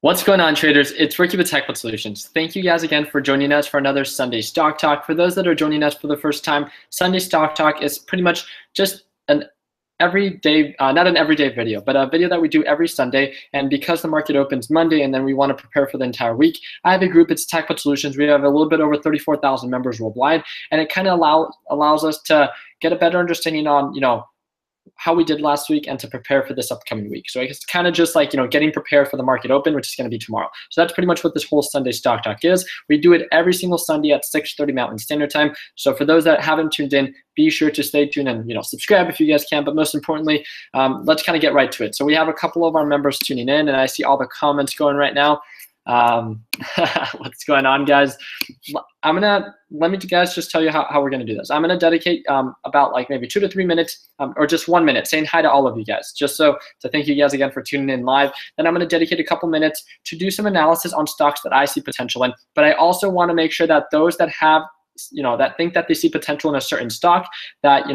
What's going on, traders? It's Ricky with TechBot Solutions. Thank you guys again for joining us for another Sunday Stock Talk. For those that are joining us for the first time, Sunday Stock Talk is pretty much just an everyday, not an everyday video, but a video that we do every Sunday. And because the market opens Monday and then we want to prepare for the entire week, I have a group, it's TechBot Solutions. We have a little bit over 34,000 members worldwide, and it kind of allows us to get a better understanding on, how we did last week and to prepare for this upcoming week. So it's kind of just like, getting prepared for the market open, which is going to be tomorrow. So that's pretty much what this whole Sunday Stock Talk is. We do it every single Sunday at 6:30 Mountain Standard Time. So for those that haven't tuned in, be sure to stay tuned and, subscribe if you guys can. But most importantly, let's kind of get right to it. So we have a couple of our members tuning in, and I see all the comments going right now. What's going on, guys? Let me guys just tell you how we're gonna do this. I'm gonna dedicate about like maybe 2 to 3 minutes or just 1 minute saying hi to all of you guys, just so to thank you guys again for tuning in live. Then I'm gonna dedicate a couple minutes to do some analysis on stocks that I see potential in, but I also want to make sure that those that have that think that they see potential in a certain stock, that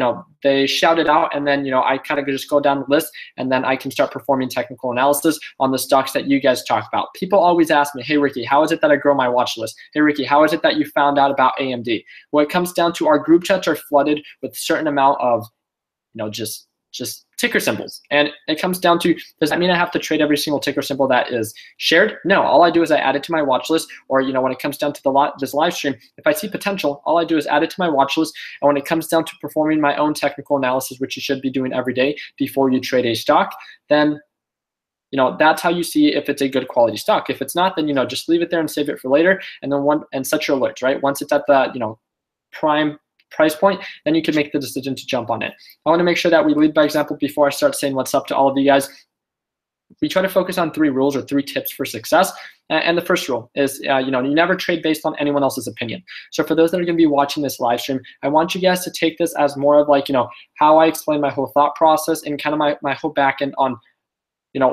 they shout it out, and then I kind of just go down the list, and then I can start performing technical analysis on the stocks that you guys talk about. People always ask me, hey Ricky, how is it that I grow my watch list? Hey Ricky, how is it that you found out about AMD? Well, it comes down to our group chats are flooded with a certain amount of just ticker symbols, and it comes down to, does that mean I have to trade every single ticker symbol that is shared? No, all I do is I add it to my watch list, or when it comes down to this live stream, if I see potential, all I do is add it to my watch list. And when it comes down to performing my own technical analysis, which you should be doing every day before you trade a stock, then that's how you see if it's a good quality stock. If it's not, then just leave it there and save it for later, and then set your alerts, right? Once it's at the prime price point, then you can make the decision to jump on it. I want to make sure that we lead by example before I start saying what's up to all of you guys. We try to focus on 3 rules or 3 tips for success. And the first rule is, you never trade based on anyone else's opinion. So for those that are going to be watching this live stream, I want you guys to take this as more of like, how I explain my whole thought process and kind of my whole back end on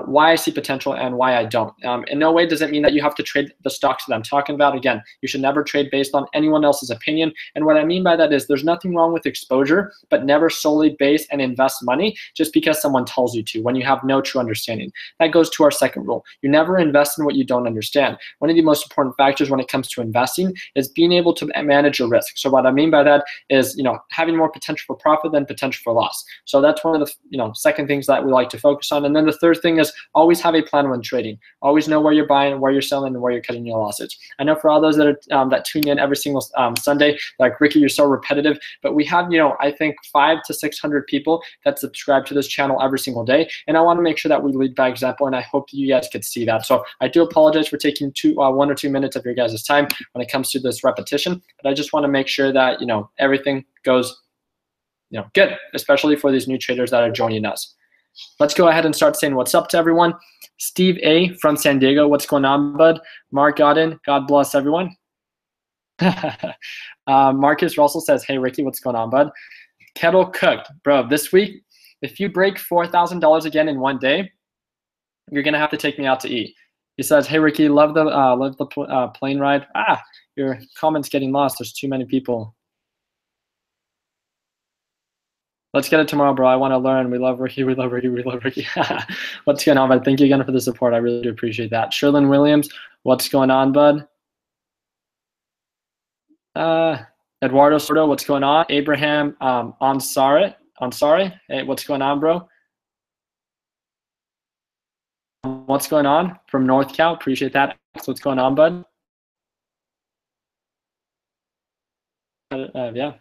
why I see potential and why I don't. In no way does it mean that you have to trade the stocks that I'm talking about. Again, you should never trade based on anyone else's opinion. And what I mean by that is there's nothing wrong with exposure, but never solely base and invest money just because someone tells you to when you have no true understanding. That goes to our second rule. You never invest in what you don't understand. One of the most important factors when it comes to investing is being able to manage your risk. So what I mean by that is, having more potential for profit than potential for loss. So that's one of the, second things that we like to focus on. And then the third thing is always have a plan when trading. Always know where you're buying, where you're selling, and where you're cutting your losses. I know for all those that are that tune in every single Sunday, like Ricky, you're so repetitive, but we have I think 500 to 600 people that subscribe to this channel every single day, and I want to make sure that we lead by example, and I hope that you guys could see that. So I do apologize for taking 1 or 2 minutes of your guys' time when it comes to this repetition, but I just want to make sure that everything goes good, especially for these new traders that are joining us. Let's go ahead and start saying what's up to everyone. Steve A. from San Diego, what's going on, bud? Mark Godin, God bless everyone. Marcus Russell says, hey, Ricky, what's going on, bud? Kettle cooked. Bro, this week, if you break $4,000 again in 1 day, you're going to have to take me out to eat. He says, hey, Ricky, love the plane ride. Your comment's getting lost. There's too many people. Let's get it tomorrow, bro. I want to learn. We love Ricky. We love Ricky. We love Ricky. What's going on, bud? Thank you again for the support. I really do appreciate that. Sherlyn Williams, what's going on, bud? Eduardo Soto, what's going on? Abraham Ansari, hey, what's going on, bro? What's going on from North Cal? Appreciate that. What's going on, bud? Yeah.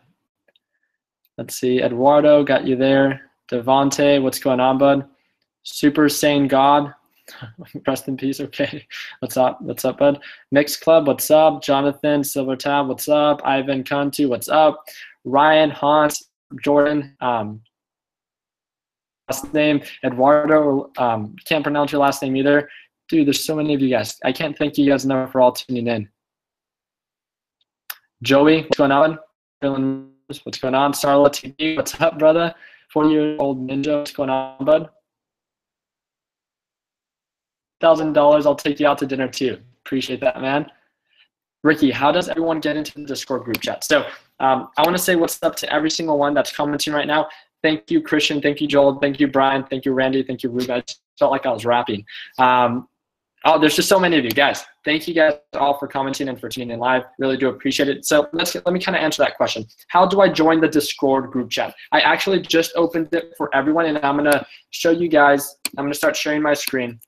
Let's see, Eduardo, got you there. Devonte, what's going on, bud? Super Sane God, rest in peace, okay. What's up, bud? Mixed Club, what's up? Jonathan, Silver Tab, what's up? Ivan Kantu, what's up? Ryan, Hans, Jordan, last name, Eduardo, can't pronounce your last name either. Dude, there's so many of you guys. I can't thank you guys enough for all tuning in. Joey, what's going on? What's going on? Starla TV, what's up, brother? 40-year-old ninja, what's going on, bud? $1,000, I'll take you out to dinner too. Appreciate that, man. Ricky, how does everyone get into the Discord group chat? So I want to say what's up to every single one that's commenting right now. Thank you, Christian. Thank you, Joel. Thank you, Brian. Thank you, Randy. Thank you, Ruben. I just felt like I was rapping. Oh, there's just so many of you guys. Thank you guys all for commenting and for tuning in live. Really do appreciate it. So let me kind of answer that question. How do I join the Discord group chat? I actually just opened it for everyone, and I'm gonna show you guys. I'm gonna start sharing my screen.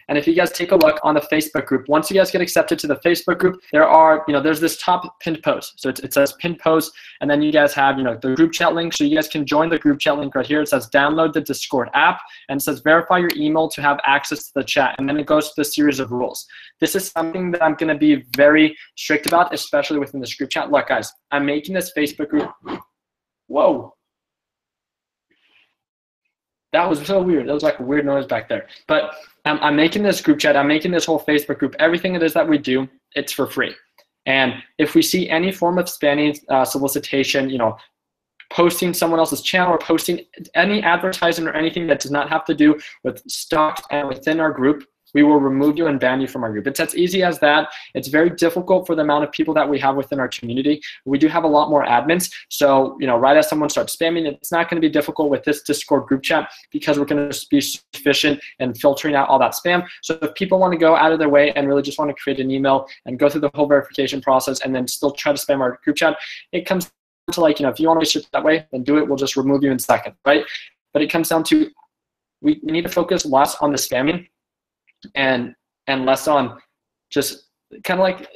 And if you guys take a look on the Facebook group, once you guys get accepted to the Facebook group, there's this top pinned post. So it says pinned post, and then you guys have, the group chat link. So you guys can join the group chat link right here. It says download the Discord app, and it says verify your email to have access to the chat. And then it goes to the series of rules. This is something that I'm going to be very strict about, especially within this group chat. Look, guys, I'm making this Facebook group. Whoa. That was so weird. That was like a weird noise back there. But I'm making this group chat. I'm making this whole Facebook group. Everything it is that we do, it's for free. And if we see any form of spamming, solicitation, posting someone else's channel or posting any advertising or anything that does not have to do with stocks and within our group, we will remove you and ban you from our group. It's as easy as that. It's very difficult for the amount of people that we have within our community. We do have a lot more admins. So, right as someone starts spamming, it's not going to be difficult with this Discord group chat because we're going to be sufficient in filtering out all that spam. So if people want to go out of their way and really just want to create an email and go through the whole verification process and then still try to spam our group chat, it comes to if you want to research that way, then do it. We'll just remove you in a second, right? But it comes down to we need to focus less on the spamming and less on just kind of like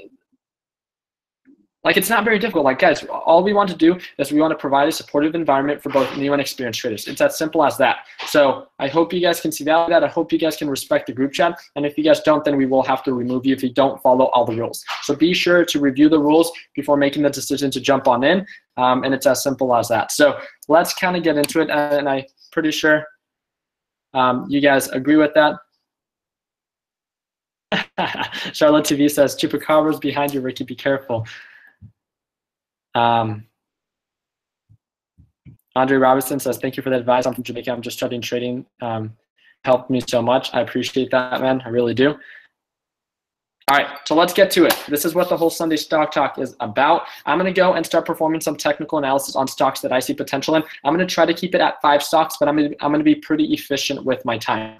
it's not very difficult. Like, guys, all we want to do is we want to provide a supportive environment for both new and experienced traders. It's as simple as that. So I hope you guys can see that. I hope you guys can respect the group chat. And if you guys don't, then we will have to remove you if you don't follow all the rules. So be sure to review the rules before making the decision to jump on in. And it's as simple as that. So let's kind of get into it. And I'm pretty sure you guys agree with that. Charlotte TV says, Chupacabras behind you, Ricky, be careful. Andre Robinson says, thank you for the advice. I'm from Jamaica. I'm just starting trading. Helped me so much. I appreciate that, man. I really do. All right, so let's get to it. This is what the whole Sunday Stock Talk is about. I'm going to go and start performing some technical analysis on stocks that I see potential in. I'm going to try to keep it at 5 stocks, but I'm going to be pretty efficient with my time.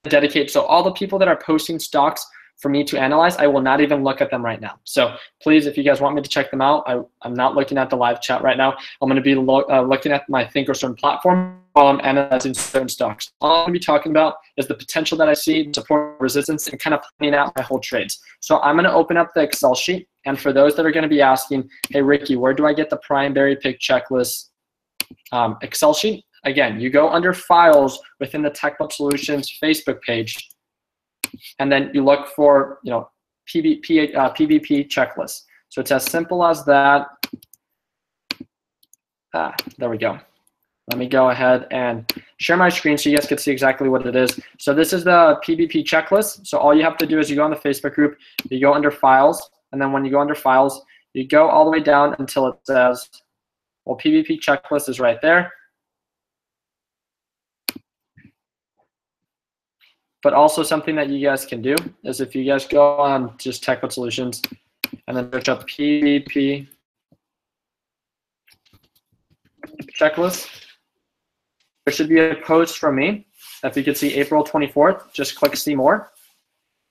Dedicate. So all the people that are posting stocks for me to analyze, I will not even look at them right now. So please, if you guys want me to check them out, I'm not looking at the live chat right now. I'm going to be looking at my Thinkorswim platform while I'm analyzing certain stocks. All I'm going to be talking about is the potential that I see, support, resistance, and kind of planning out my whole trades. So I'm going to open up the Excel sheet. And for those that are going to be asking, hey, Ricky, where do I get the primary pick checklist Excel sheet? Again, you go under Files within the TechBot Solutions Facebook page, and then you look for PVP checklist. So it's as simple as that. There we go. Let me go ahead and share my screen so you guys can see exactly what it is. So this is the PVP checklist. So all you have to do is you go on the Facebook group, you go under Files, and then when you go under Files, you go all the way down until it says, well, PVP checklist is right there. But also something that you guys can do is if you guys go on just TechBot Solutions and then search up PVP checklist, there should be a post from me. If you could see April 24th, just click see more,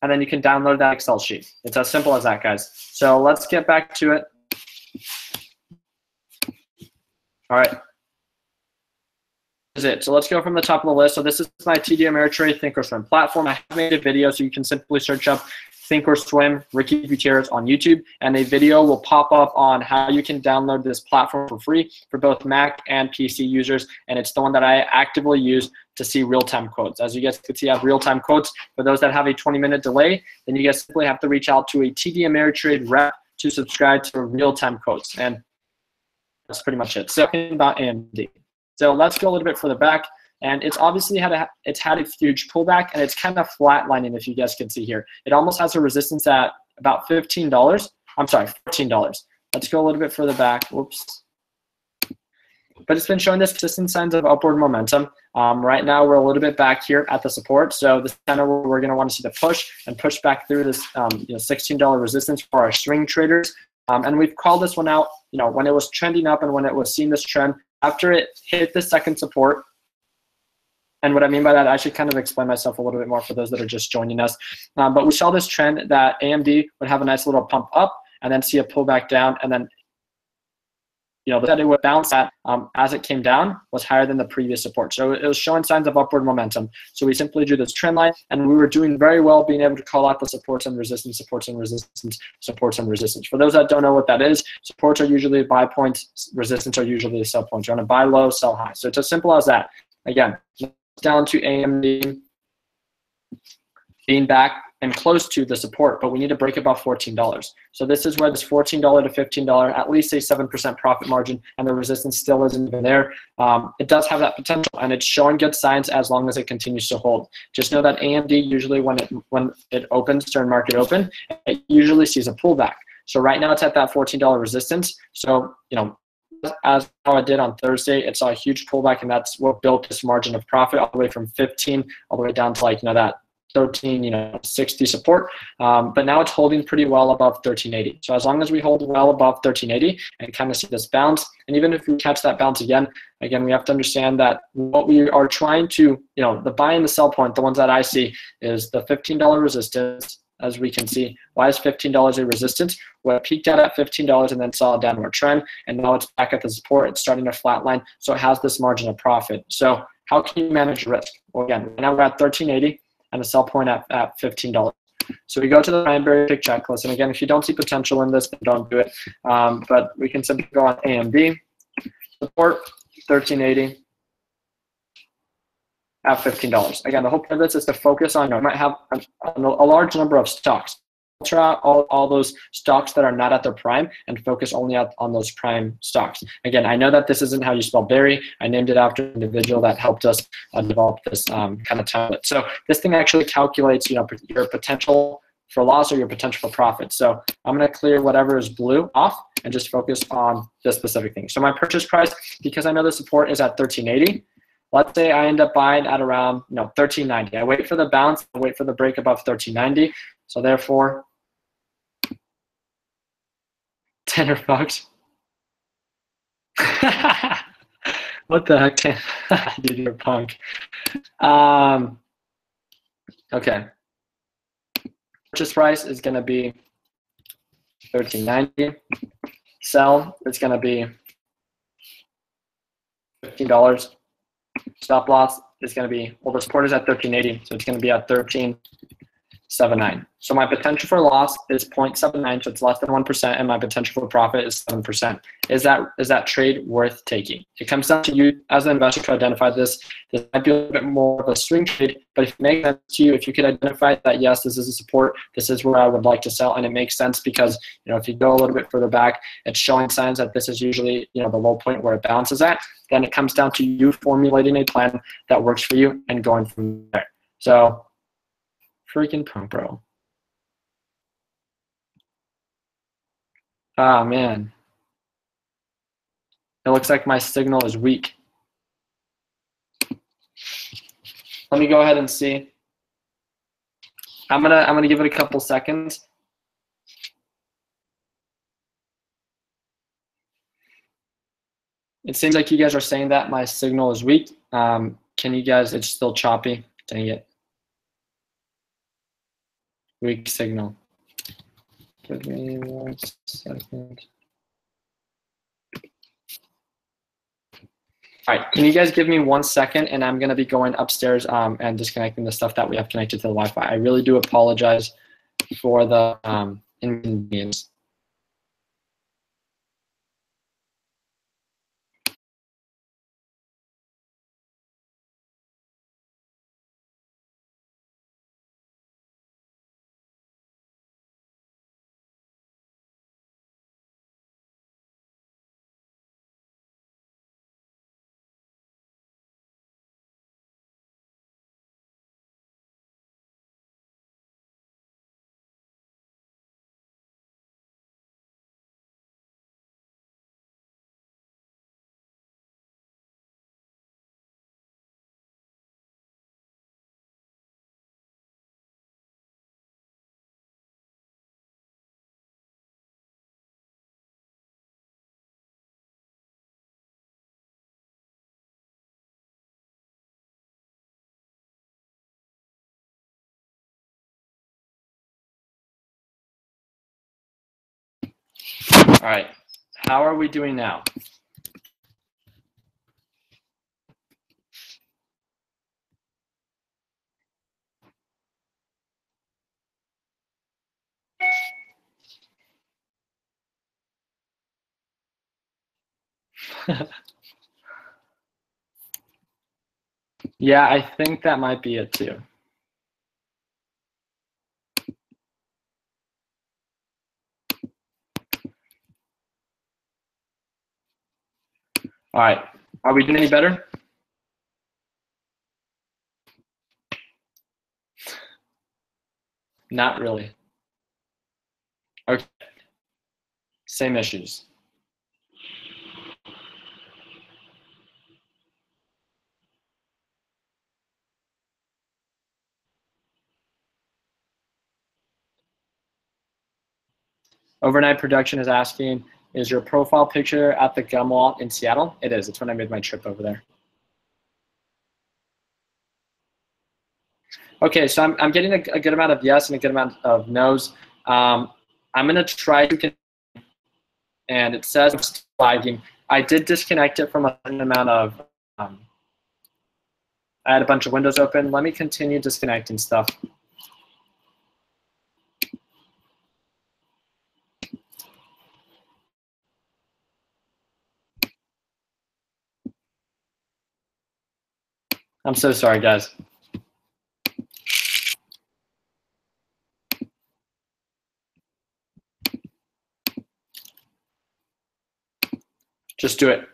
and then you can download that Excel sheet. It's as simple as that, guys. So let's get back to it. All right. Is it. So let's go from the top of the list. So this is my TD Ameritrade Thinkorswim platform. I have made a video, so you can simply search up Thinkorswim Ricky Gutierrez on YouTube, and a video will pop up on how you can download this platform for free for both Mac and PC users, and it's the one that I actively use to see real-time quotes. As you guys can see, I have real-time quotes. For those that have a 20-minute delay, then you guys simply have to reach out to a TD Ameritrade rep to subscribe to real-time quotes, and that's pretty much it. So about AMD. So let's go a little bit further back, and it's obviously had a huge pullback, and it's kind of flatlining, if you guys can see here. It almost has a resistance at about $15. I'm sorry, $14. Let's go a little bit further back. Whoops. But it's been showing this consistent signs of upward momentum. Right now, we're a little bit back here at the support. So this is kind of where we're going to want to see the push and push back through this $16 resistance for our swing traders. And we've called this one out, when it was trending up and when it was seeing this trend. After it hit the second support, And what I mean by that, I should kind of explain myself a little bit more for those that are just joining us. But we saw this trend that AMD would have a nice little pump up and then see a pullback down, and then that it would bounce at as it came down was higher than the previous support. So it was showing signs of upward momentum. So we simply drew this trend line, and we were doing very well being able to call out the supports and resistance, supports and resistance, supports and resistance. For those that don't know what that is, supports are usually buy points, resistance are usually sell points. You're going to buy low, sell high. So it's as simple as that. Again, down to AMD being back and close to the support, but we need to break above $14. So this is where this $14 to $15, at least a 7% profit margin, and the resistance still isn't even there. It does have that potential, and it's showing good signs as long as it continues to hold. Just know that AMD usually when it opens during market open, it usually sees a pullback. So right now it's at that $14 resistance. So as how it did on Thursday, it saw a huge pullback, and that's what built this margin of profit all the way from 15 all the way down to that 1360 support, but now it's holding pretty well above 1380. So as long as we hold well above 1380 and kind of see this bounce, and even if we catch that bounce again, we have to understand that what we are trying to, the buy and the sell point, the ones that I see is the $15 resistance. As we can see, why is $15 a resistance? Well, it peaked out at $15 and then saw a downward trend, and now it's back at the support. It's starting to flatline, so it has this margin of profit. So how can you manage risk? Well, again, right now we're at 1380 and a sell point at $15. So we go to the primary pick checklist, and again, if you don't see potential in this, then don't do it. But we can simply go on AMD, support 1380 at $15. Again, the whole point of this is to focus on, you might have a large number of stocks. Filter out all those stocks that are not at their prime and focus only on those prime stocks. Again, I know that this isn't how you spell berry. I named it after an individual that helped us develop this kind of template. So this thing actually calculates, your potential for loss or your potential for profit. So I'm going to clear whatever is blue off and just focus on this specific thing. So my purchase price, because I know the support is at 1380. Let's say I end up buying at around 1390. I wait for the bounce, I wait for the break above 1390. So therefore, $10. What the heck? Dude, you're a punk. Okay. Purchase price is going to be $13.90. Sell is going to be $15. Stop loss is going to be, well, the support is at $13.80, so it's going to be at $13.79. So my potential for loss is 0.79, so it's less than 1%, and my potential for profit is 7%. Is that trade worth taking? It comes down to you as an investor to identify this. This might be a little bit more of a swing trade, but if it makes sense to you, if you could identify that, yes, this is a support, this is where I would like to sell, and it makes sense because, if you go a little bit further back, it's showing signs that this is usually, the low point where it bounces at, then it comes down to you formulating a plan that works for you and going from there. So, freaking punk, bro. Ah, man. It looks like my signal is weak. Let me go ahead and see. I'm gonna give it a couple seconds. It seems like you guys are saying that my signal is weak. Can you guys? It's still choppy. Dang it. Weak signal. Give me 1 second. All right, can you guys give me 1 second, and I'm going to be going upstairs and disconnecting the stuff that we have connected to the Wi-Fi. I really do apologize for the inconvenience. All right, how are we doing now? Yeah, I think that might be it too. All right, are we doing any better? Not really. Okay, same issues. Overnight Production is asking, is your profile picture at the gum wall in Seattle? It is. It's when I made my trip over there. Okay, so I'm getting a good amount of yes and a good amount of no's. I'm going to try to, and it says it's lagging. I did disconnect it from a certain amount of, I had a bunch of windows open. Let me continue disconnecting stuff. I'm so sorry, guys. Just do it.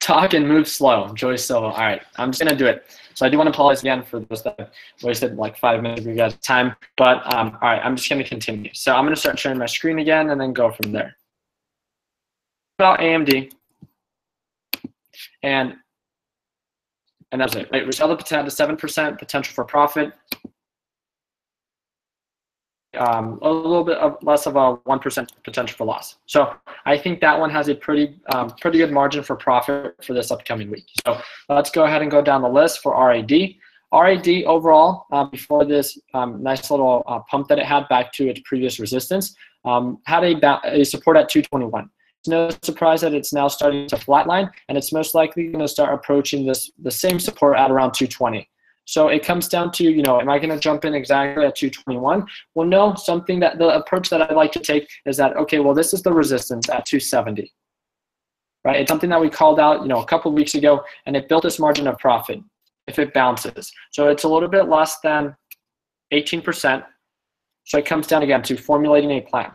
Talk and move slow. Joyce Silva. All right, I'm just gonna do it. So I do want to apologize again for those that wasted like 5 minutes of your guys' time. But all right, I'm just gonna continue. So I'm gonna start sharing my screen again and then go from there. About AMD, and that's it. Right, Risella had a 7% potential for profit. A little bit of less of a 1% potential for loss. So I think that one has a pretty good margin for profit for this upcoming week. So let's go ahead and go down the list for RAD. RAD overall, before this nice little pump that it had back to its previous resistance, had a support at 221. It's no surprise that it's now starting to flatline, and it's most likely going to start approaching the same support at around 220. So it comes down to, am I going to jump in exactly at 221? Well, no, the approach that I'd like to take is that, okay, well, this is the resistance at 270, right? It's something that we called out, a couple of weeks ago, and it built this margin of profit if it bounces. So it's a little bit less than 18%. So it comes down again to formulating a plan.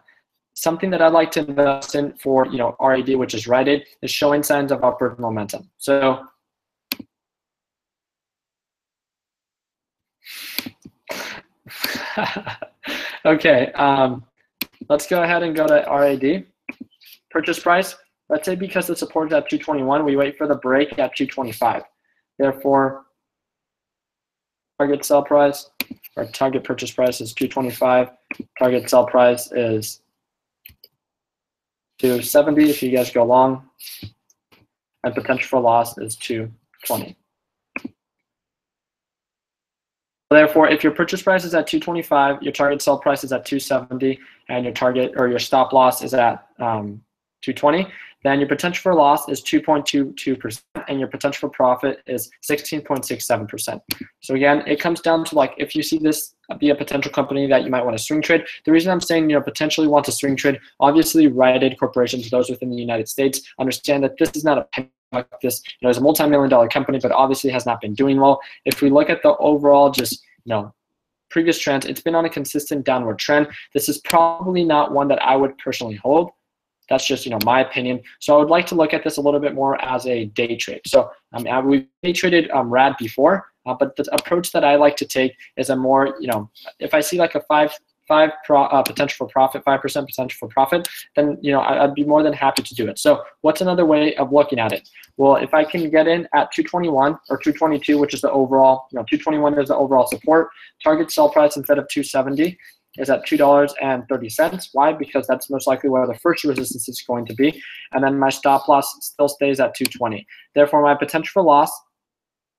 Something that I'd like to invest in for, RAD, which is Rite Aid, is showing signs of upward momentum. So okay, let's go ahead and go to RAD. Purchase price, let's say because the support is at 221, we wait for the break at 225. Therefore, target sell price, or target purchase price is 225. Target sell price is 270 if you guys go long. And potential for loss is 220. Therefore, if your purchase price is at 225, your target sell price is at 270, and your target or your stop loss is at 220, then your potential for loss is 2.22%, and your potential for profit is 16.67%. So again, it comes down to like if you see this be a potential company that you might want to swing trade. The reason I'm saying potentially want to swing trade, obviously Rite Aid corporations, those within the United States, understand that this is not a like this, it's a multi-million-dollar company, but obviously has not been doing well. If we look at the overall just, previous trends, it's been on a consistent downward trend. This is probably not one that I would personally hold. That's just, my opinion. So I would like to look at this a little bit more as a day trade. So we've day traded RAD before, but the approach that I like to take is a more, if I see like a 5% potential for profit, 5% potential for profit, then I'd be more than happy to do it. So what's another way of looking at it? Well, if I can get in at 221 or 222, which is the overall, 221 is the overall support, target sell price instead of 270 is at $2.30. Why? Because that's most likely where the first resistance is going to be. And then my stop loss still stays at 220. Therefore, my potential for loss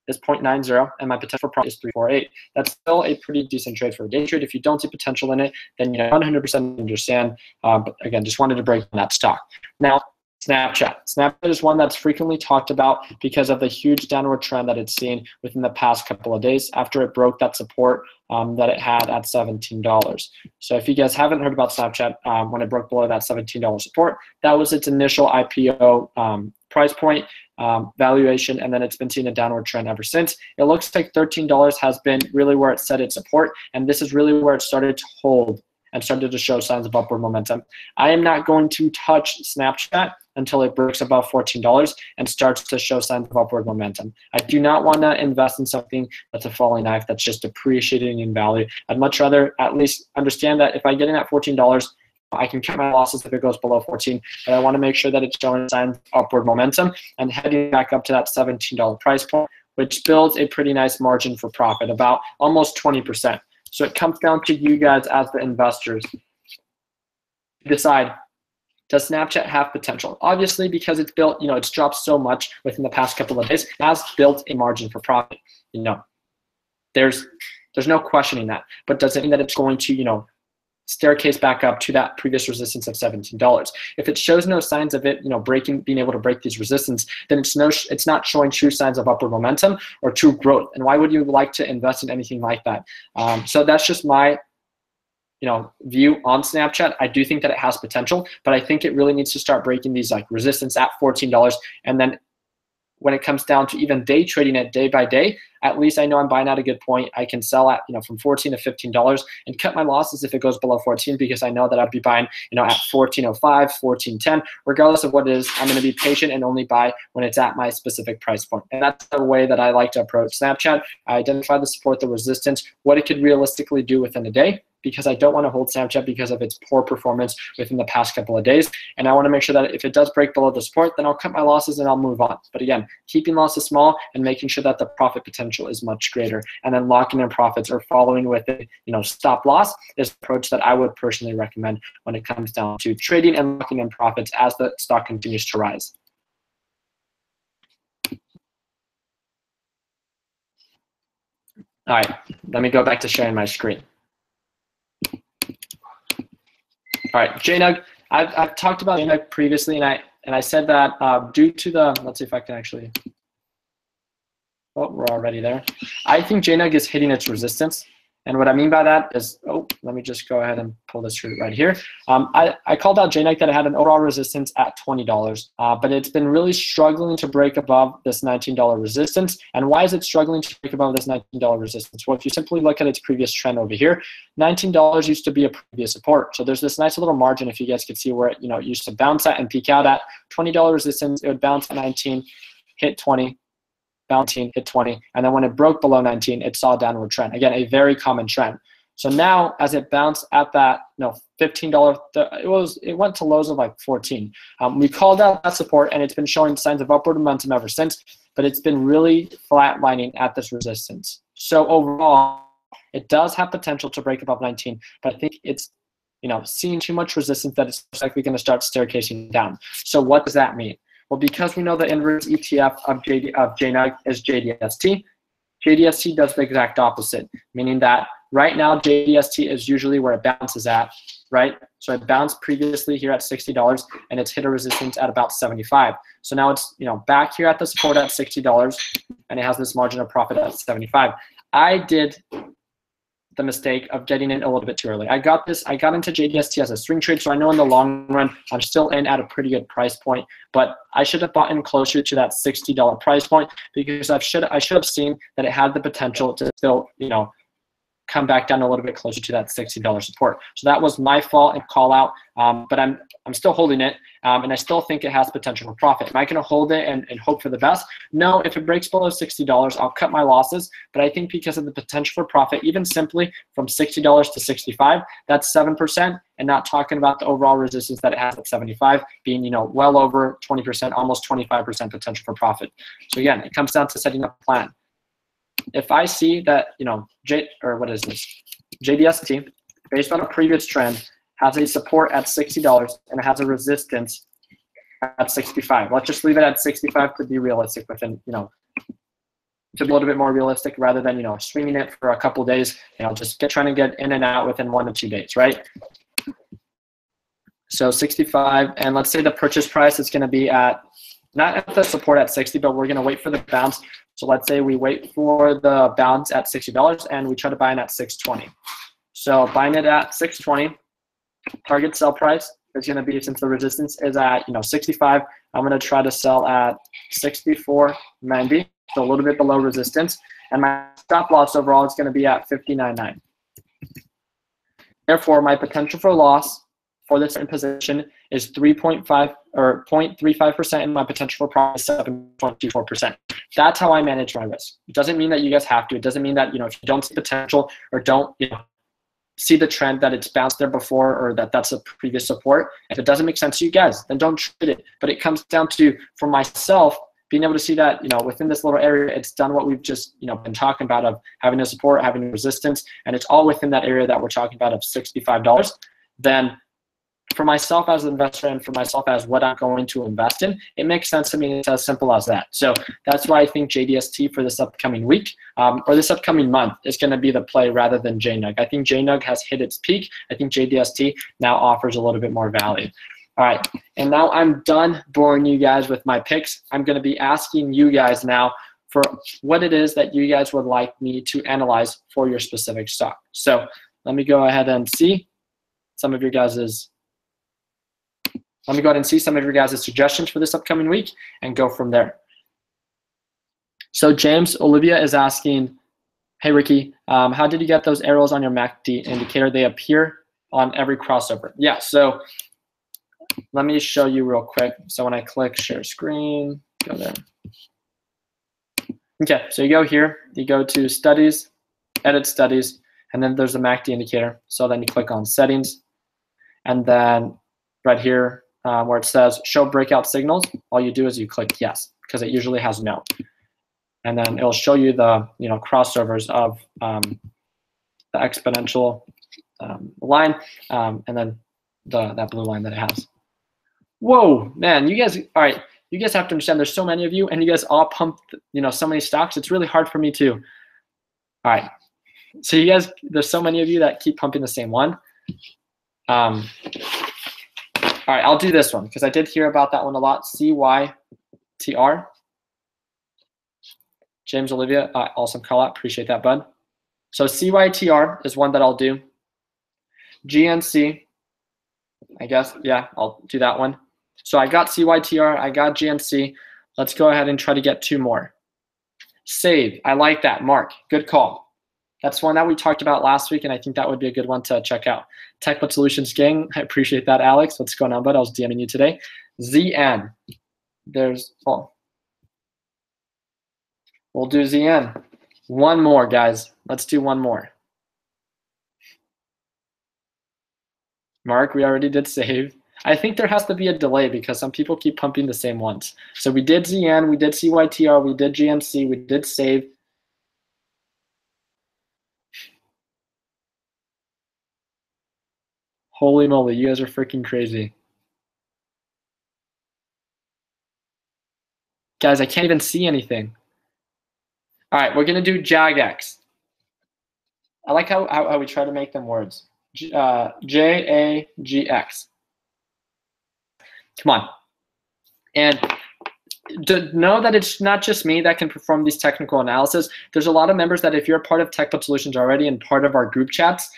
is 0.90 and my potential profit is 348. That's still a pretty decent trade for a day trade. If you don't see potential in it, then you 100% understand. But again, just wanted to break on that stock. Now, Snapchat. Snapchat is one that's frequently talked about because of the huge downward trend that it's seen within the past couple of days after it broke that support that it had at $17. So if you guys haven't heard about Snapchat, when it broke below that $17 support, that was its initial IPO price point, valuation, and then it's been seeing a downward trend ever since. It looks like $13 has been really where it set its support, and this is really where it started to hold and started to show signs of upward momentum. I am not going to touch Snapchat until it breaks above $14 and starts to show signs of upward momentum. I do not want to invest in something that's a falling knife that's just appreciating in value. I'd much rather at least understand that if I get in at $14, I can cut my losses if it goes below 14, but I want to make sure that it's showing signs of upward momentum and heading back up to that $17 price point, which builds a pretty nice margin for profit, about almost 20%. So it comes down to you guys as the investors to decide, does Snapchat have potential? Obviously, because it's built, it's dropped so much within the past couple of days, it has built a margin for profit. There's no questioning that. But does it mean that it's going to, staircase back up to that previous resistance of $17? If it shows no signs of it, being able to break these resistance, then it's not showing true signs of upward momentum or true growth. And why would you like to invest in anything like that? So that's just my view on Snapchat. I do think that it has potential, but I think it really needs to start breaking these resistance at $14. And then when it comes down to even day trading it day by day, at least I know I'm buying at a good point. I can sell at from $14 to $15 and cut my losses if it goes below 14, because I know that I'd be buying at $14.05, $14.10, regardless of what it is. I'm going to be patient and only buy when it's at my specific price point. And that's the way that I like to approach Snapchat. I identify the support, the resistance, what it could realistically do within a day, because I don't want to hold Snapchat because of its poor performance within the past couple of days. And I want to make sure that if it does break below the support, then I'll cut my losses and I'll move on. But again, keeping losses small and making sure that the profit potential is much greater, and then locking in profits or following with it, stop loss is the approach that I would personally recommend when it comes down to trading and locking in profits as the stock continues to rise. All right, let me go back to sharing my screen. All right, JNUG. I've talked about JNUG previously, and I said that due to the, let's see if I can actually. Oh, we're already there. I think JNUG is hitting its resistance, and what I mean by that is, let me just go ahead and pull this right here. I called out JNUG that it had an overall resistance at $20, but it's been really struggling to break above this $19 resistance. And why is it struggling to break above this $19 resistance? Well, if you simply look at its previous trend over here, $19 used to be a previous support. So there's this nice little margin, if you guys could see, where it used to bounce at and peak out at $20 resistance. It would bounce at 19, hit 20. Bounce, hit 20, and then when it broke below 19, it saw a downward trend. Again, a very common trend. So now, as it bounced at that, $15, it went to lows of like 14. We called out that support, and it's been showing signs of upward momentum ever since, but it's been really flatlining at this resistance. So overall, it does have potential to break above 19, but I think it's seeing too much resistance that it's likely going to start staircasing down. So what does that mean? Well, because we know the inverse ETF of JNUG is JDST, JDST does the exact opposite, meaning that right now JDST is usually where it bounces at, right? So it bounced previously here at $60, and it's hit a resistance at about 75. So now it's back here at the support at $60, and it has this margin of profit at 75. I did the mistake of getting in a little bit too early. I got into JDST as a swing trade, so I know in the long run I'm still in at a pretty good price point, but I should have bought in closer to that $60 price point, because I should have seen that it had the potential to still come back down a little bit closer to that $60 support. So that was my fault and call out, but I'm still holding it, and I still think it has potential for profit. Am I going to hold it and hope for the best? No, if it breaks below $60, I'll cut my losses, but I think because of the potential for profit, even simply from $60 to 65, that's 7%, and not talking about the overall resistance that it has at 75 being, well over 20%, almost 25% potential for profit. So again, it comes down to setting up a plan. If I see that, JDST, based on a previous trend, has a support at $60 and it has a resistance at 65. Let's just leave it at 65 to be realistic within, to be a little bit more realistic rather than, swinging it for a couple days, just trying to get in and out within 1 to 2 days, right? So 65, and let's say the purchase price is going to be at, not at the support at 60, but we're going to wait for the bounce. So let's say we wait for the bounce at $60 and we try to buy it at 620. So buying it at 620, target sell price is going to be, since the resistance is at 65, I'm going to try to sell at 64.90, so a little bit below resistance, and my stop loss overall is going to be at 59.9. Therefore, my potential for loss for this position is 3.5 or 0.35%, and my potential for profit is 7.24%. That's how I manage my risk. It doesn't mean that you guys have to. It doesn't mean that, if you don't see potential or don't, see the trend that it's bounced there before, or that that's a previous support. If it doesn't make sense to you guys, then don't trade it. But it comes down to, for myself, being able to see that, within this little area, it's done what we've just, been talking about, of having a support, having a resistance, and it's all within that area that we're talking about of $65. Then for myself as an investor and for myself as what I'm going to invest in, it makes sense to me. It's as simple as that. So that's why I think JDST for this upcoming week or this upcoming month is going to be the play rather than JNUG. I think JNUG has hit its peak. I think JDST now offers a little bit more value. All right, and now I'm done boring you guys with my picks. I'm going to be asking you guys now for what it is that you guys would like me to analyze for your specific stock. So let me go ahead and see some of your guys's. Let me go ahead and see some of your guys' suggestions for this upcoming week and go from there. So James Olivia is asking, hey Ricky, how did you get those arrows on your MACD indicator? They appear on every crossover. Yeah, so let me show you real quick. So when I click share screen, go there. Okay, so you go here, you go to studies, edit studies, and then there's a MACD indicator. So then you click on settings, and then right here, where it says show breakout signals, all you do is you click yes, because it usually has no. And then it'll show you the crossovers of the exponential line, and then that blue line that it has. Whoa, man, you guys, all right, you guys have to understand there's so many of you, and you guys all pump so many stocks. It's really hard for me to. All right, so you guys, there's so many of you that keep pumping the same one. All right, I'll do this one because I did hear about that one a lot. CYTR. James Olivia, awesome call out. Appreciate that, bud. So CYTR is one that I'll do. GNC, I guess, yeah, I'll do that one. So I got CYTR, I got GNC. Let's go ahead and try to get 2 more. Save, I like that. Mark, good call. That's one that we talked about last week, and I think that would be a good one to check out. TechBud Solutions gang, I appreciate that, Alex. What's going on, bud? I was DMing you today. ZN. There's, oh. We'll do ZN. One more, guys. Let's do one more. Mark, we already did save. I think there has to be a delay because some people keep pumping the same ones. So we did ZN, we did CYTR, we did GNC, we did save. Holy moly, you guys are freaking crazy. Guys, I can't even see anything. All right, we're going to do JAGX. I like how we try to make them words. JAGX. Come on. And to know that it's not just me that can perform these technical analysis. There's a lot of members that if you're a part of TechBud Solutions already and part of our group chats,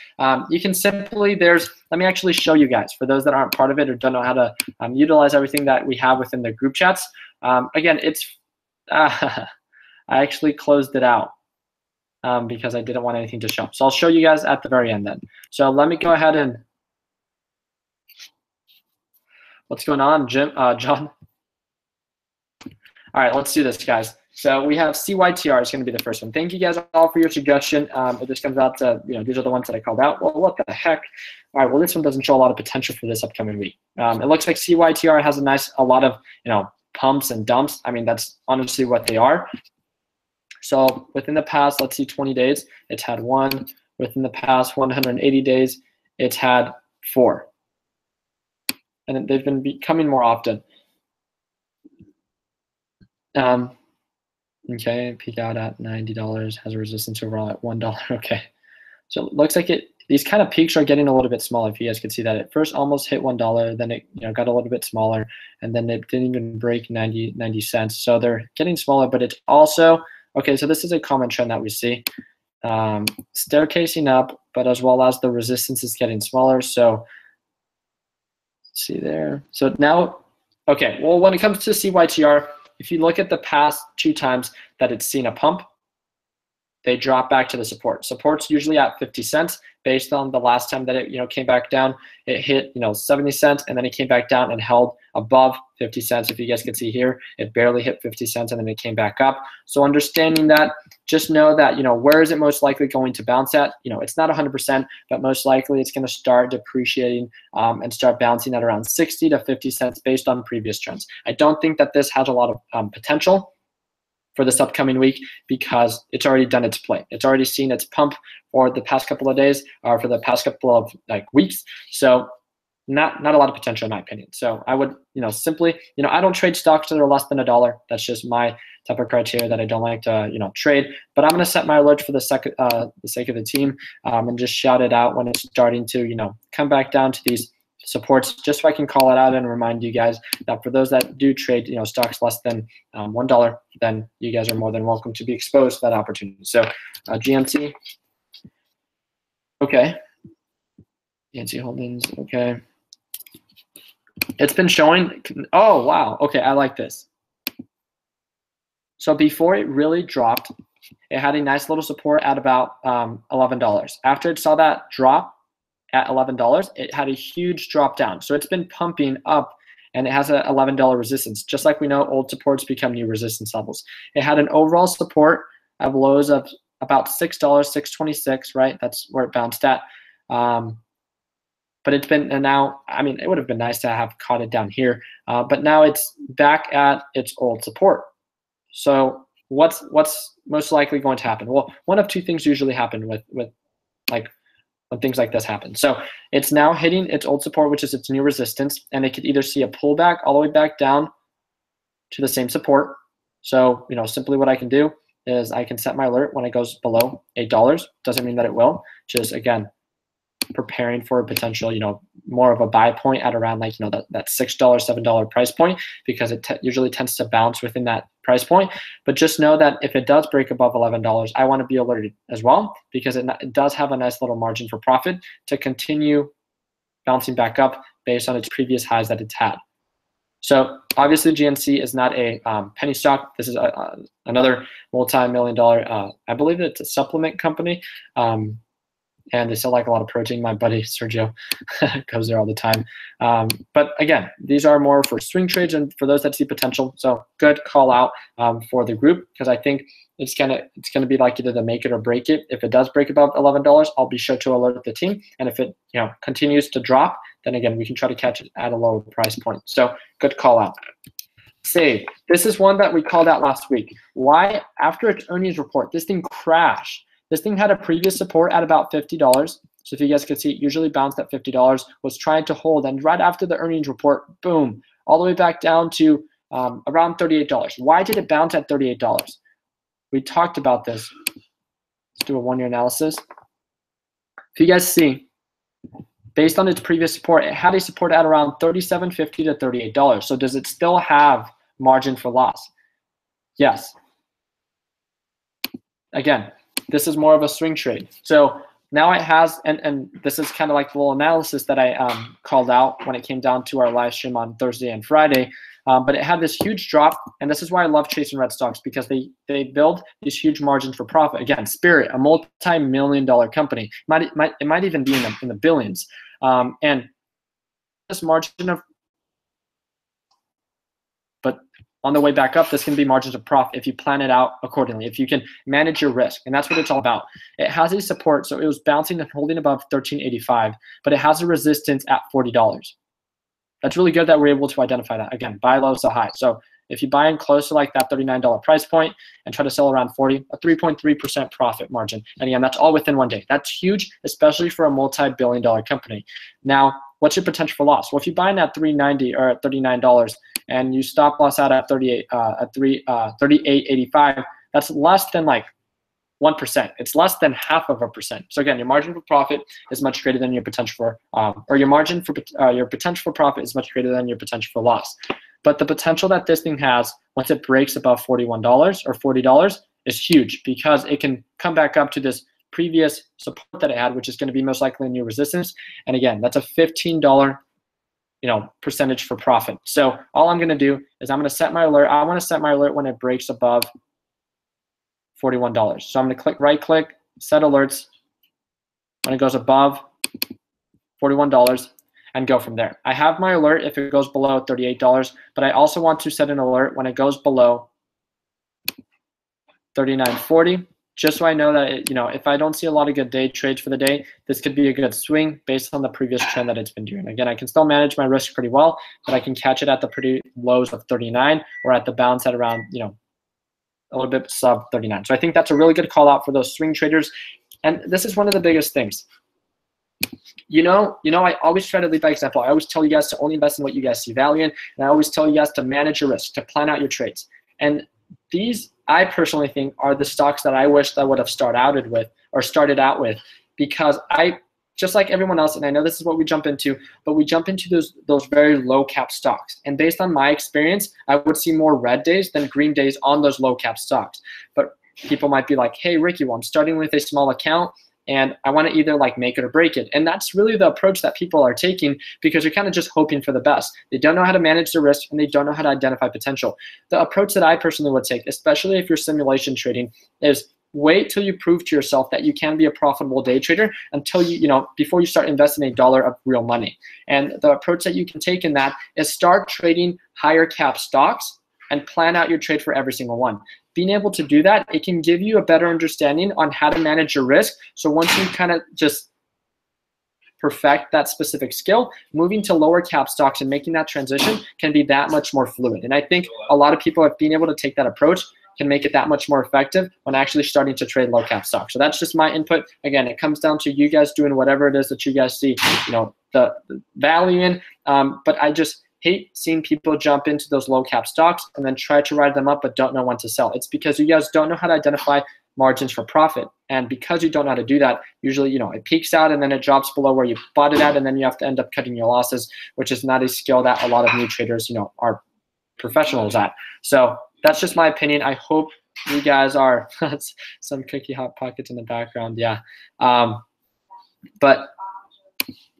you can simply, let me actually show you guys, for those that aren't part of it or don't know how to utilize everything that we have within the group chats. Again, it's, I actually closed it out because I didn't want anything to show. So I'll show you guys at the very end then. So let me go ahead and, what's going on, John? All right, let's do this, guys. So we have CYTR is going to be the first one. Thank you guys all for your suggestion. If this comes out to, these are the ones that I called out. Well, what the heck? All right, well, this one doesn't show a lot of potential for this upcoming week. It looks like CYTR has a lot of, pumps and dumps. I mean, that's honestly what they are. So within the past, let's see, 20 days, it's had 1. Within the past 180 days, it's had 4. And they've been becoming more often. Okay, peak out at $90, has a resistance overall at $1. Okay, so it looks like these kind of peaks are getting a little bit smaller. If you guys could see that, it first almost hit $1, then it got a little bit smaller, and then it didn't even break 90 cents. So they're getting smaller, but it's also okay. So this is a common trend that we see, staircasing up, but as well as the resistance is getting smaller. So let's see there. So now, okay. Well, when it comes to CYTR, if you look at the past 2 times that it's seen a pump, they drop back to the support. Support's usually at 50 cents based on the last time that it came back down. It hit 70 cents and then it came back down and held above 50 cents. If you guys can see here, it barely hit 50 cents and then it came back up. So understanding that, just know that where is it most likely going to bounce at? It's not 100%, but most likely it's going to start depreciating and start bouncing at around 60 to 50 cents based on previous trends. I don't think that this has a lot of potential for this upcoming week because it's already done its play. It's already seen its pump for the past couple of days or for the past couple of weeks. So not a lot of potential in my opinion. So I would simply I don't trade stocks that are less than $1. That's just my type of criteria that I don't like to trade. But I'm going to set my alert for the sake of the team and just shout it out when it's starting to come back down to these supports, just so I can call it out and remind you guys that for those that do trade stocks less than $1, then you guys are more than welcome to be exposed to that opportunity. So GMT, okay, GMT Holdings, okay, it's been showing. Oh wow, okay, I like this. So before it really dropped, it had a nice little support at about $11. After it saw that drop at $11, it had a huge drop down. So it's been pumping up and it has an $11 resistance. Just like we know, old supports become new resistance levels. It had an overall support of lows of about $6, $6.26, right? That's where it bounced at. But it's been, and now, I mean, it would have been nice to have caught it down here, but now it's back at its old support. So what's most likely going to happen? Well, one of 2 things usually happen with when things like this happen. So it's now hitting its old support, which is its new resistance, and it could either see a pullback all the way back down to the same support. So simply what I can do is I can set my alert when it goes below $8. Doesn't mean that it will. Just again, preparing for a potential, more of a buy point at around that $6, $7 price point, because it usually tends to bounce within that price point. But just know that if it does break above $11, I want to be alerted as well, because it does have a nice little margin for profit to continue bouncing back up based on its previous highs that it's had. So obviously GNC is not a penny stock. This is another multi-million-dollar, I believe it's a supplement company. And they sell a lot of protein. My buddy Sergio goes there all the time. But again, these are more for swing trades and for those that see potential. So good call out for the group, because I think it's gonna be like either the make it or break it. If it does break above $11, I'll be sure to alert the team. And if it continues to drop, then again we can try to catch it at a lower price point. So good call out. Save. This is one that we called out last week. Why? After its earnings report, this thing crashed. This thing had a previous support at about $50. So if you guys could see, it usually bounced at $50, was trying to hold. And right after the earnings report, boom, all the way back down to around $38. Why did it bounce at $38? We talked about this. Let's do a 1-year analysis. If you guys see, based on its previous support, it had a support at around $37.50 to $38. So does it still have margin for loss? Yes. Again, this is more of a swing trade. So now it has, and this is kind of like the little analysis that I called out when it came down to our live stream on Thursday and Friday. But it had this huge drop, and this is why I love chasing red stocks, because they build these huge margins for profit. Again, Spirit, a multi-million-dollar company, it might even be in the billions, and this margin of, but on the way back up, this can be margins of profit if you plan it out accordingly, if you can manage your risk, and that's what it's all about. It has a support, so it was bouncing and holding above $13.85, but it has a resistance at $40. That's really good that we're able to identify that. Again, buy low, sell high. So If you buy in close to like that $39 price point and try to sell around 40, a 3.3% profit margin. And again, that's all within one day. That's huge, especially for a multi-billion-dollar company. Now, what's your potential for loss? Well, if you buy in at $3.90 or at $39 and you stop loss out at 38.85, that's less than like 1%. It's less than 0.5%. So again, your margin for profit is much greater than your potential for, or your margin for your potential for profit is much greater than your potential for loss. But the potential that this thing has once it breaks above $41 or $40 is huge, because it can come back up to this previous support that it had, which is going to be most likely a new resistance. And again, that's a $15 percentage for profit. So all I'm going to do is I'm going to set my alert. I want to set my alert when it breaks above $41. So I'm going to right click, set alerts when it goes above $41 and go from there. I have my alert if it goes below $38, but I also want to set an alert when it goes below $39.40, just so I know that if I don't see a lot of good day trades for the day, this could be a good swing based on the previous trend that it's been doing. Again, I can still manage my risk pretty well, but I can catch it at the pretty lows of 39 or at the bounce at around a little bit sub 39. So I think that's a really good call out for those swing traders. And this is one of the biggest things. I always try to lead by example. I always tell you guys to only invest in what you guys see value in. And I always tell you guys to manage your risk, to plan out your trades. And these, I personally think, are the stocks that I wish I would have started out with, because just like everyone else, and I know this is what we jump into, but we jump into those very low cap stocks. And based on my experience, I would see more red days than green days on those low cap stocks. But people might be like, hey, Ricky, well, I'm starting with a small account and I want to either like make it or break it. And that's really the approach that people are taking, because you're kind of just hoping for the best. They don't know how to manage the risk and they don't know how to identify potential. The approach that I personally would take, especially if you're simulation trading, is wait till you prove to yourself that you can be a profitable day trader until before you start investing $1 of real money. And the approach that you can take in that is start trading higher cap stocks and plan out your trade for every single one. Being able to do that, it can give you a better understanding on how to manage your risk. So once you kind of just perfect that specific skill, moving to lower cap stocks and making that transition can be that much more fluid. And I think a lot of people have been able to take that approach can make it that much more effective when actually starting to trade low cap stocks. So that's just my input. Again, it comes down to you guys doing whatever it is that you guys see, the value in. But I just hate seeing people jump into those low cap stocks and then try to ride them up but don't know when to sell. It's because you guys don't know how to identify margins for profit. And because you don't know how to do that, usually, it peaks out and then it drops below where you bought it at, and then you have to end up cutting your losses, which is not a skill that a lot of new traders, are professionals at. So that's just my opinion. I hope you guys are some cookie hot pockets in the background. Yeah. But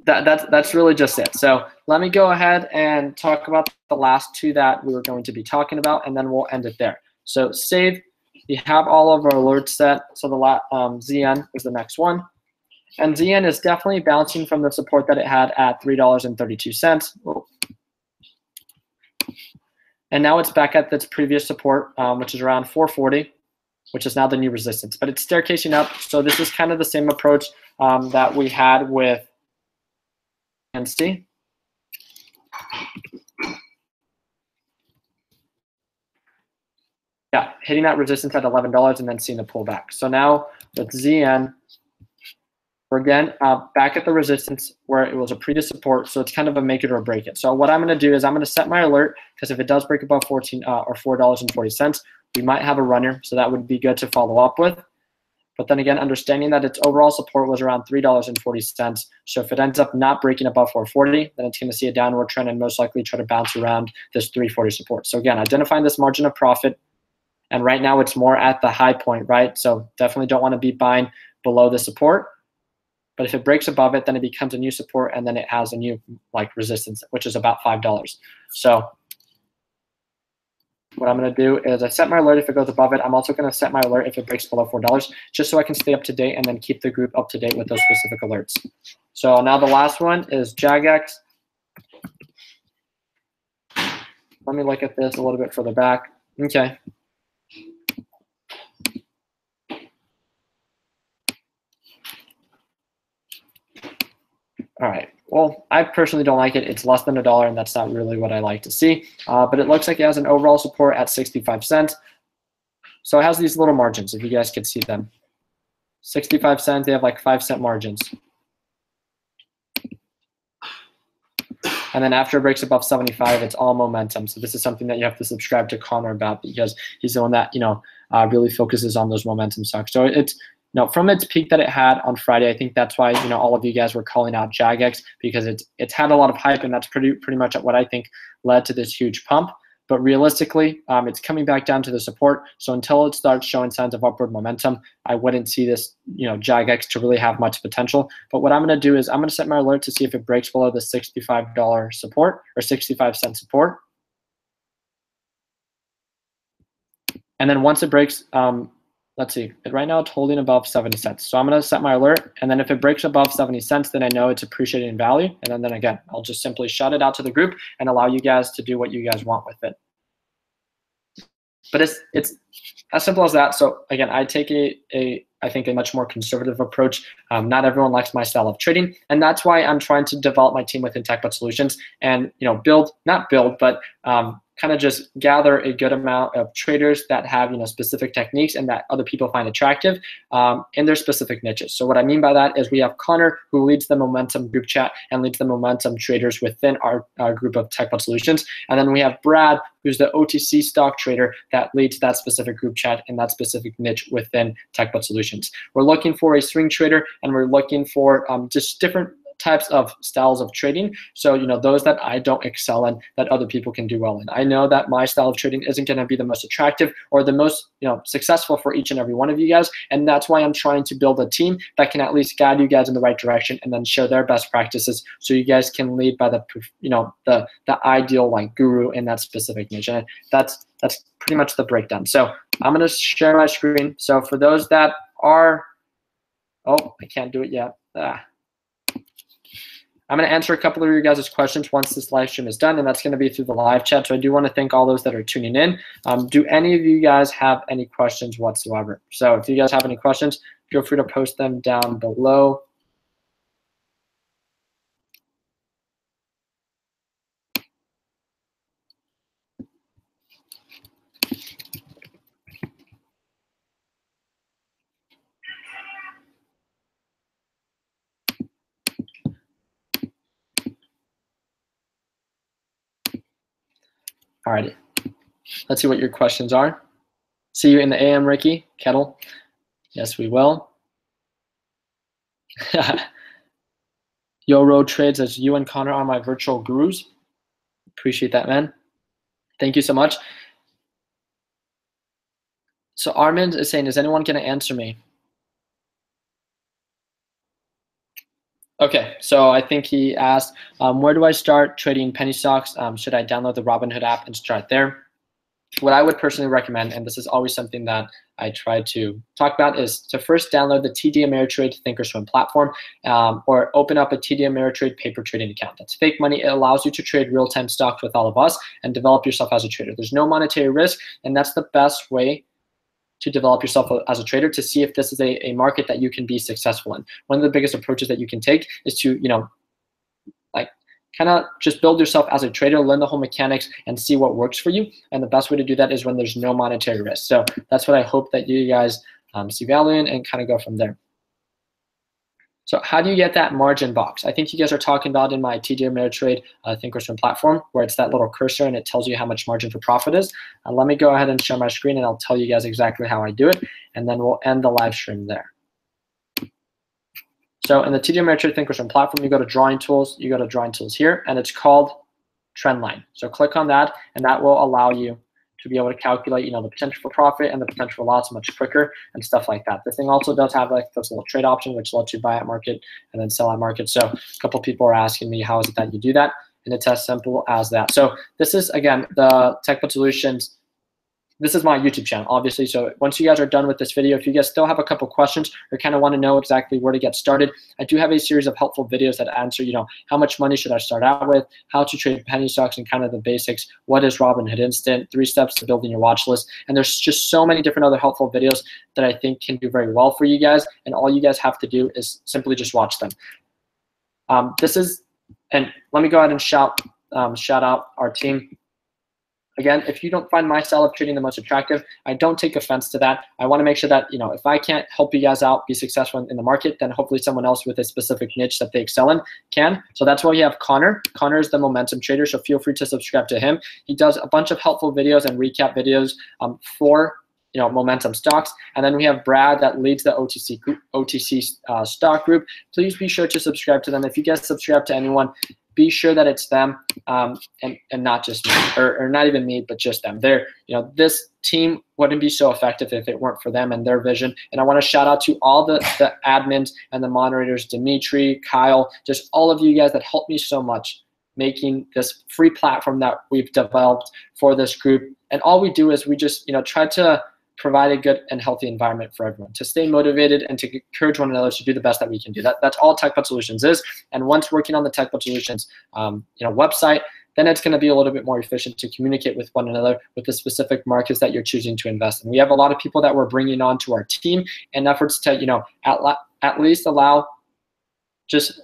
that's really just it. So let me go ahead and talk about the last two that we were going to be talking about, and then we'll end it there. So save, we have all of our alerts set. So the ZN is the next one. And ZN is definitely bouncing from the support that it had at $3.32. And now it's back at its previous support, which is around 440, which is now the new resistance. But it's staircasing up. So this is kind of the same approach that we had with NC. Yeah, hitting that resistance at $11 and then seeing the pullback. So now with ZN, we're again back at the resistance where it was a previous support. So it's kind of a make it or break it. So what I'm going to do is I'm going to set my alert, because if it does break above $4.40, we might have a runner. So that would be good to follow up with. But then again, understanding that its overall support was around $3.40. So if it ends up not breaking above 440, then it's going to see a downward trend and most likely try to bounce around this 340 support. So again, identifying this margin of profit. And right now it's more at the high point, right? So definitely don't want to be buying below the support. But if it breaks above it, then it becomes a new support, and then it has a new resistance, which is about $5. So what I'm going to do is I set my alert if it goes above it. I'm also going to set my alert if it breaks below $4, just so I can stay up to date and then keep the group up to date with those specific alerts. So now the last one is JAGX. Let me look at this a little bit further back. Okay. All right. well, I personally don't like it. It's less than $1, and that's not really what I like to see. But it looks like it has an overall support at 65 cents. So it has these little margins, if you guys could see them. 65 cents, they have like 5-cent margins. And then after it breaks above 75, it's all momentum. So this is something that you have to subscribe to Connor about, because he's the one that, really focuses on those momentum stocks. So it's, from its peak that it had on Friday, I think that's why, all of you guys were calling out JAGX, because it's had a lot of hype, and that's pretty much what I think led to this huge pump. But realistically, it's coming back down to the support. So until it starts showing signs of upward momentum, I wouldn't see this, JAGX to really have much potential. But what I'm going to do is I'm going to set my alert to see if it breaks below the $65 support or 65-cent support. And then once it breaks, let's see, right now it's holding above 70 cents. So I'm going to set my alert, and then if it breaks above 70 cents, then I know it's appreciating in value. And then again, I'll just simply shout it out to the group and allow you guys to do what you guys want with it. But it's as simple as that. So again, I take I think a much more conservative approach. Not everyone likes my style of trading, and that's why I'm trying to develop my team within TechBot Solutions and kind of just gather a good amount of traders that have specific techniques and that other people find attractive in their specific niches. So what I mean by that is we have Connor, who leads the momentum group chat and leads the momentum traders within our group of TechBot Solutions, and then we have Brad, who's the OTC stock trader that leads that specific group chat and that specific niche within TechBot Solutions. We're looking for a swing trader, and we're looking for just different types of styles of trading. So, those that I don't excel in, that other people can do well in. I know that my style of trading isn't going to be the most attractive or the most, successful for each and every one of you guys. And that's why I'm trying to build a team that can at least guide you guys in the right direction and then share their best practices, so you guys can lead by the, the ideal like guru in that specific niche. And that's pretty much the breakdown. So I'm going to share my screen. So for those that are, I can't do it yet. I'm going to answer a couple of your guys' questions once this live stream is done, and that's going to be through the live chat. So I do want to thank all those that are tuning in. Do any of you guys have any questions whatsoever? So if you guys have any questions, feel free to post them down below. Alrighty, let's see what your questions are. See you in the AM, Ricky Kettle. Yes, we will. Yo, Road Trades, as you and Connor are my virtual gurus. Appreciate that, man. Thank you so much. So Armand is saying, is anyone going to answer me? Okay, so I think he asked, where do I start trading penny stocks? Should I download the Robinhood app and start there? What I would personally recommend, and this is always something that I try to talk about, is to first download the TD Ameritrade Thinkorswim platform, or open up a TD Ameritrade paper trading account. That's fake money. It allows you to trade real-time stocks with all of us and develop yourself as a trader. There's no monetary risk, and that's the best way to develop yourself as a trader, to see if this is a market that you can be successful in. One of the biggest approaches that you can take is to, kind of just build yourself as a trader, learn the whole mechanics, and see what works for you. And the best way to do that is when there's no monetary risk. So that's what I hope that you guys see value in, and kind of go from there. So how do you get that margin box? I think you guys are talking about in my TD Ameritrade Thinkorswim platform, where it's that little cursor and it tells you how much margin for profit is. Let me go ahead and share my screen, and I'll tell you guys exactly how I do it, and then we'll end the live stream there. So in the TD Ameritrade Thinkorswim platform, you go to Drawing Tools, you go to Drawing Tools here, and it's called Trendline. So click on that, and that will allow you to be able to calculate, the potential for profit and the potential for loss much quicker and stuff like that. The thing also does have like this little trade option, which lets you buy at market and then sell at market. So a couple people are asking me, how is it that you do that? And it's as simple as that. So this is, again, the TechBot Solutions. This is my YouTube channel, obviously. So once you guys are done with this video, if you guys still have a couple questions or kind of want to know exactly where to get started, I do have a series of helpful videos that answer, how much money should I start out with, how to trade penny stocks and kind of the basics, what is Robinhood Instant, 3 steps to building your watch list. And there's just so many different other helpful videos that I think can do very well for you guys. And all you guys have to do is simply just watch them. This is And let me go ahead and shout out our team. Again, if you don't find my style of trading the most attractive, I don't take offense to that. I want to make sure that, if I can't help you guys out, be successful in the market, then hopefully someone else with a specific niche that they excel in can. So that's why you have Connor. Connor is the momentum trader, so feel free to subscribe to him. He does a bunch of helpful videos and recap videos for momentum stocks. And then we have Brad that leads the OTC stock group. Please be sure to subscribe to them. If you guys subscribe to anyone, be sure that it's them and not just me, or not even me, but just them. They're, this team wouldn't be so effective if it weren't for them and their vision. And I want to shout out to all the admins and the moderators, Dimitri, Kyle, just all of you guys that helped me so much making this free platform that we've developed for this group. And all we do is we just, try to provide a good and healthy environment for everyone to stay motivated and to encourage one another to do the best that we can do. That's all TechBud Solutions is. And once working on the TechBud Solutions, website, then it's going to be a little bit more efficient to communicate with one another with the specific markets that you're choosing to invest in. We have a lot of people that we're bringing on to our team in efforts to, at least allow just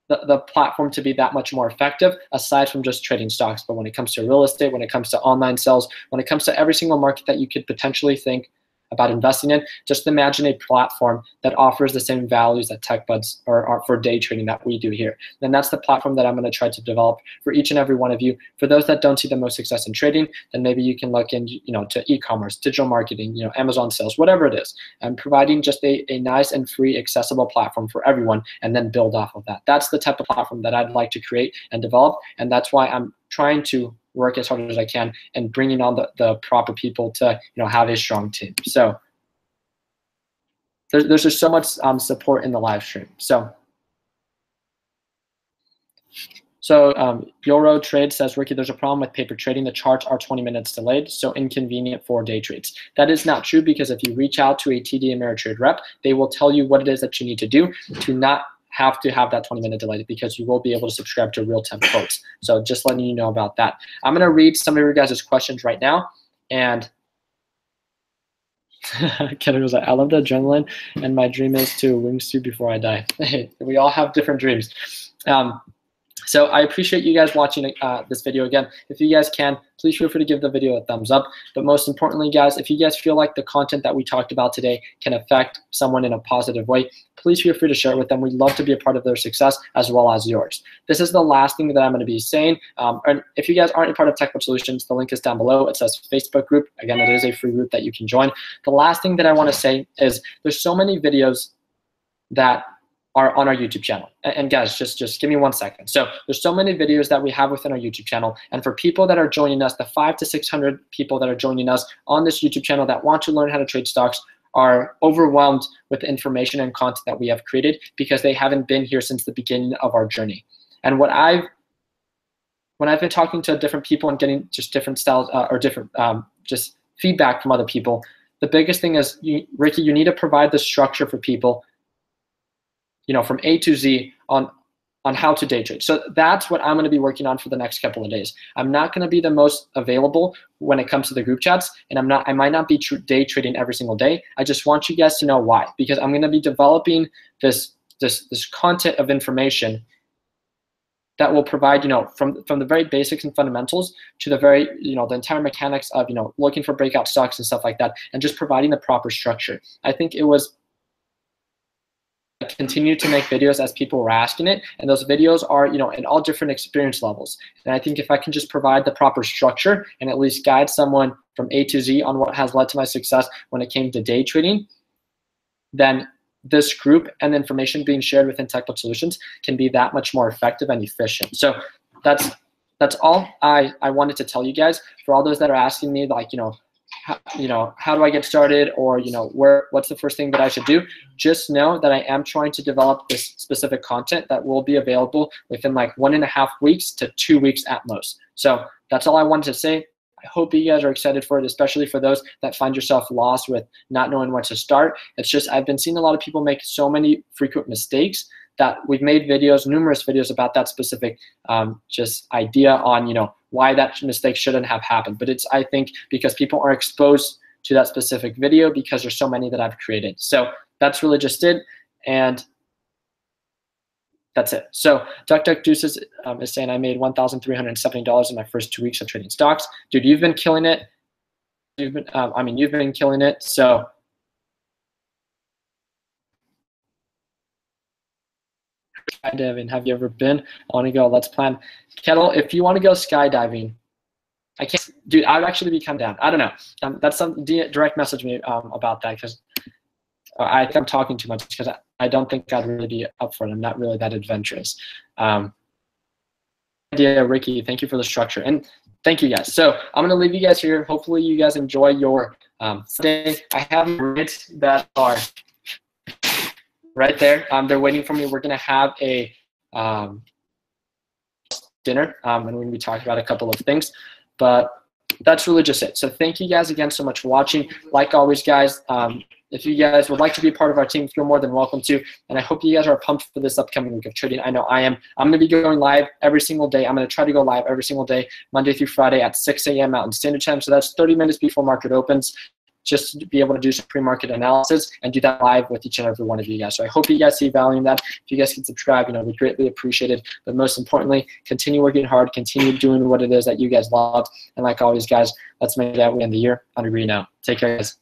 the platform to be that much more effective, aside from just trading stocks. But when it comes to real estate, when it comes to online sales, when it comes to every single market that you could potentially think about investing in, just imagine a platform that offers the same values that TechBuds are for day trading that we do here. And that's the platform that I'm going to try to develop for each and every one of you. For those that don't see the most success in trading, then maybe you can look in, to e-commerce, digital marketing, Amazon sales, whatever it is, and providing just a nice and free, accessible platform for everyone, and then build off of that. That's the type of platform that I'd like to create and develop, and that's why I'm trying to work as hard as I can and bringing on the proper people to have a strong team. So there's just so much support in the live stream. So Euro Trade says, Ricky, there's a problem with paper trading. The charts are 20 minutes delayed, so inconvenient for day trades. That is not true, because if you reach out to a TD Ameritrade rep, they will tell you what it is that you need to do to not have to have that 20-minute delay, because you will be able to subscribe to real-time quotes. So just letting you know about that. I'm going to read some of your guys' questions right now. And Kevin was like, I love the adrenaline, and my dream is to wingsuit before I die. We all have different dreams. So I appreciate you guys watching this video again. If you guys can, please feel free to give the video a thumbs up. But most importantly, guys, if you guys feel like the content that we talked about today can affect someone in a positive way, please feel free to share it with them. We'd love to be a part of their success as well as yours. This is the last thing that I'm going to be saying. And if you guys aren't a part of TechBud Solutions, the link is down below. It says Facebook group. Again, it is a free group that you can join. The last thing that I want to say is there's so many videos that are on our YouTube channel. And guys, just give me 1 second. So there's so many videos that we have within our YouTube channel. And for people that are joining us, the 500 to 600 people that are joining us on this YouTube channel that want to learn how to trade stocks are overwhelmed with the information and content that we have created, because they haven't been here since the beginning of our journey. And when I've been talking to different people and getting just different styles or different just feedback from other people, the biggest thing is, Ricky, you need to provide the structure for people, from A to Z on how to day trade. So that's what I'm going to be working on for the next couple of days. I'm not going to be the most available when it comes to the group chats, and I might not be day trading every single day. I just want you guys to know why, because I'm going to be developing this content of information that will provide, from the very basics and fundamentals to the very, the entire mechanics of, looking for breakout stocks and stuff like that, and just providing the proper structure. I think it was continue to make videos as people were asking it, and those videos are in all different experience levels. And I think if I can just provide the proper structure and at least guide someone from A to Z on what has led to my success when it came to day trading, then this group and the information being shared within TechBud Solutions can be that much more effective and efficient. So that's all I wanted to tell you guys. For all those that are asking me, like, how do I get started, or what's the first thing that I should do, just know that I am trying to develop this specific content that will be available within like 1.5 weeks to 2 weeks at most. So that's all I wanted to say. I hope you guys are excited for it, especially for those that find yourself lost with not knowing where to start. It's just, I've been seeing a lot of people make so many frequent mistakes that we've made videos, numerous videos about that specific just idea on, why that mistake shouldn't have happened. But it's, I think, because people are exposed to that specific video because there's so many that I've created. So that's really just it. And that's it. So Duck Deuces is saying I made $1,370 in my first 2 weeks of trading stocks. Dude, you've been killing it. You've been killing it. So skydiving, have you ever been? I want to go. Let's plan. Kettle, if you want to go skydiving, I can't, dude. I would actually be come down. I don't know. That's some direct message me about that, because I think I'm talking too much, because I don't think I'd really be up for it. I'm not really that adventurous. Idea, Ricky. Thank you for the structure, and thank you guys. So I'm gonna leave you guys here. Hopefully you guys enjoy your day. I have rates that are right there. They're waiting for me. We're gonna have a dinner, and we're gonna be talking about a couple of things, but that's really just it. So thank you guys again so much for watching. Like always, guys, if you guys would like to be part of our team, you're more than welcome to. And I hope you guys are pumped for this upcoming week of trading. I know I am. I'm going to be going live every single day. I'm going to try to go live every single day, Monday through Friday at 6 a.m. Mountain Standard Time. So that's 30 minutes before market opens, just to be able to do some pre-market analysis and do that live with each and every one of you guys. So I hope you guys see value in that. If you guys can subscribe, we greatly appreciate it. But most importantly, continue working hard, continue doing what it is that you guys love. And like always, guys, let's make that we end the year on a green note. Take care, guys.